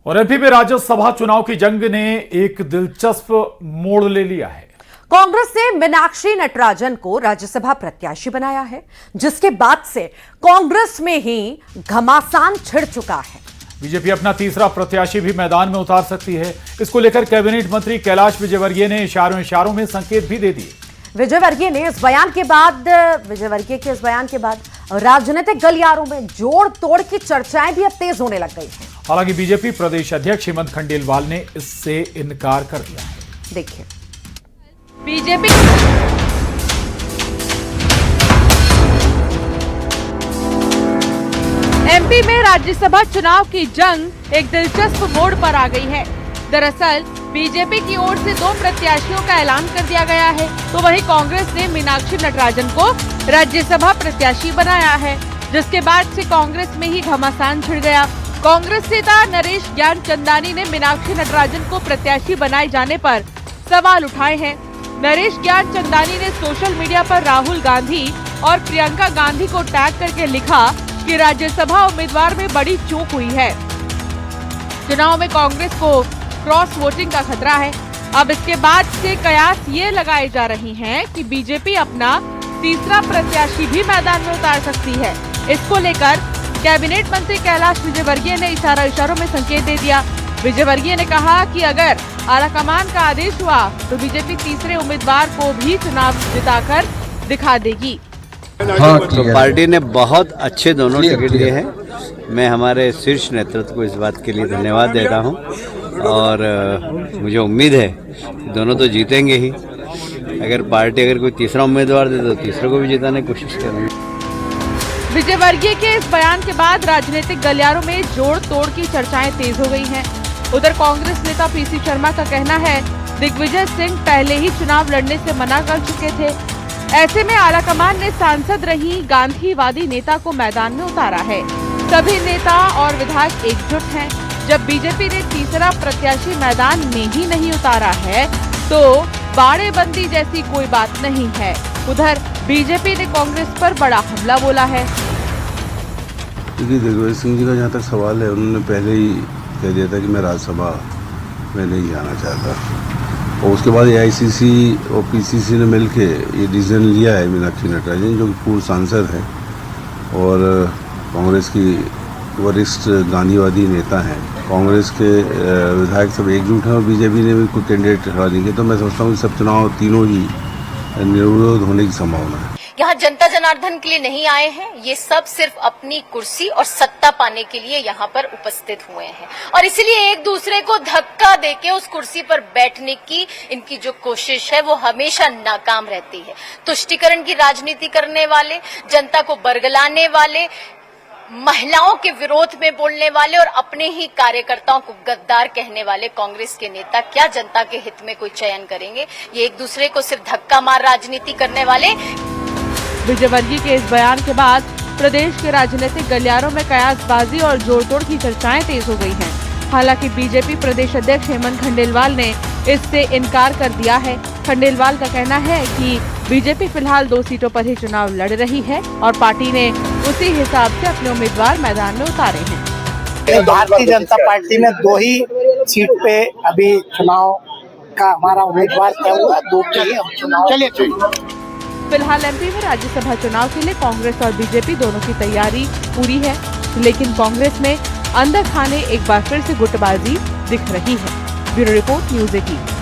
और एमपी में राज्यसभा चुनाव की जंग ने एक दिलचस्प मोड़ ले लिया है। कांग्रेस ने मीनाक्षी नटराजन को राज्यसभा प्रत्याशी बनाया है, जिसके बाद से कांग्रेस में ही घमासान छिड़ चुका है। बीजेपी अपना तीसरा प्रत्याशी भी मैदान में उतार सकती है। इसको लेकर कैबिनेट मंत्री कैलाश विजयवर्गीय ने इशारों में संकेत भी दे दिए। विजयवर्गीय के इस बयान के बाद राजनीतिक गलियारों में जोड़ तोड़ की चर्चाएं भी अब तेज होने लग गई हैं। हालांकि बीजेपी प्रदेश अध्यक्ष हेमंत खंडेलवाल ने इससे इनकार कर दिया है। देखिए, बीजेपी एमपी में राज्यसभा चुनाव की जंग एक दिलचस्प मोड़ पर आ गई है। दरअसल बीजेपी की ओर से 2 प्रत्याशियों का ऐलान कर दिया गया है, तो वहीं कांग्रेस ने मीनाक्षी नटराजन को राज्यसभा प्रत्याशी बनाया है, जिसके बाद से कांग्रेस में ही घमासान छिड़ गया। कांग्रेस नेता नरेश ज्ञानचंदानी ने मीनाक्षी नटराजन को प्रत्याशी बनाए जाने पर सवाल उठाए हैं। नरेश ज्ञानचंदानी ने सोशल मीडिया पर राहुल गांधी और प्रियंका गांधी को टैग करके लिखा कि राज्यसभा उम्मीदवार में बड़ी चूक हुई है। चुनाव में कांग्रेस को क्रॉस वोटिंग का खतरा है। अब इसके बाद से कयास ये लगाए जा रही हैं कि बीजेपी अपना तीसरा प्रत्याशी भी मैदान में उतार सकती है। इसको लेकर कैबिनेट मंत्री कैलाश विजयवर्गीय ने इशारों में संकेत दे दिया। विजयवर्गीय ने कहा कि अगर आलाकमान का आदेश हुआ तो बीजेपी तीसरे उम्मीदवार को भी चुनाव जिताकर दिखा देगी। हाँ, तो पार्टी ने बहुत अच्छे दोनों टिकट दिए हैं। मैं हमारे शीर्ष नेतृत्व को इस बात के लिए धन्यवाद देता हूं और मुझे उम्मीद है कि दोनों तो जीतेंगे ही। अगर पार्टी कोई तीसरा उम्मीदवार दे तो तीसरे को भी जिताने की कोशिश करेंगे। विजयवर्गीय के इस बयान के बाद राजनीतिक गलियारों में जोड़ तोड़ की चर्चाएं तेज हो गई हैं। उधर कांग्रेस नेता पीसी शर्मा का कहना है दिग्विजय सिंह पहले ही चुनाव लड़ने से मना कर चुके थे। ऐसे में आलाकमान ने सांसद रही गांधीवादी नेता को मैदान में उतारा है। सभी नेता और विधायक एकजुट हैं। जब बीजेपी ने तीसरा प्रत्याशी मैदान में ही नहीं उतारा है तो बाड़ेबंदी जैसी कोई बात नहीं है। उधर बीजेपी ने कांग्रेस पर बड़ा हमला बोला है। दिग्विजय सिंह जी का जहाँ तक सवाल है, उन्होंने पहले ही कह दिया था कि मैं राज्यसभा में नहीं जाना चाहता, और उसके बाद AICC और PCC ने मिलके ये डिसीजन लिया है। मीनाक्षी नटराजन जो पूर्व सांसद हैं और कांग्रेस की वरिष्ठ गांधीवादी नेता हैं, कांग्रेस के विधायक सब एकजुट हैं और बीजेपी ने भी कोई कैंडिडेट खड़ा नहीं किया, तो मैं समझता हूँ सब चुनाव तीनों ही निर्विरोध होने की संभावना है। यहाँ जनता जनार्दन के लिए नहीं आए हैं, ये सब सिर्फ अपनी कुर्सी और सत्ता पाने के लिए यहाँ पर उपस्थित हुए हैं और इसलिए एक दूसरे को धक्का देके उस कुर्सी पर बैठने की इनकी जो कोशिश है वो हमेशा नाकाम रहती है। तुष्टीकरण की राजनीति करने वाले, जनता को बरगलाने वाले, महिलाओं के विरोध में बोलने वाले और अपने ही कार्यकर्ताओं को गद्दार कहने वाले कांग्रेस के नेता क्या जनता के हित में कोई चयन करेंगे? ये एक दूसरे को सिर्फ धक्का मार राजनीति करने वाले। विजयवर्गीय के इस बयान के बाद प्रदेश के राजनीतिक गलियारों में कयासबाजी और जोड़तोड़ की चर्चाएं तेज हो गई हैं। हालांकि बीजेपी प्रदेश अध्यक्ष हेमंत खंडेलवाल ने इससे इनकार कर दिया है। खंडेलवाल का कहना है कि बीजेपी फिलहाल 2 सीटों पर ही चुनाव लड़ रही है और पार्टी ने उसी हिसाब से अपने उम्मीदवार मैदान में उतारे हैं। भारतीय जनता पार्टी ने 2 ही सीट पे अभी चुनाव का हमारा उम्मीदवार तय हुआ, 2 के ही हम चुनाव। फिलहाल एमपी में राज्यसभा चुनाव के लिए कांग्रेस और बीजेपी दोनों की तैयारी पूरी है, लेकिन कांग्रेस में अंदर खाने एक बार फिर से गुटबाजी दिख रही है। Bureau report, news 18।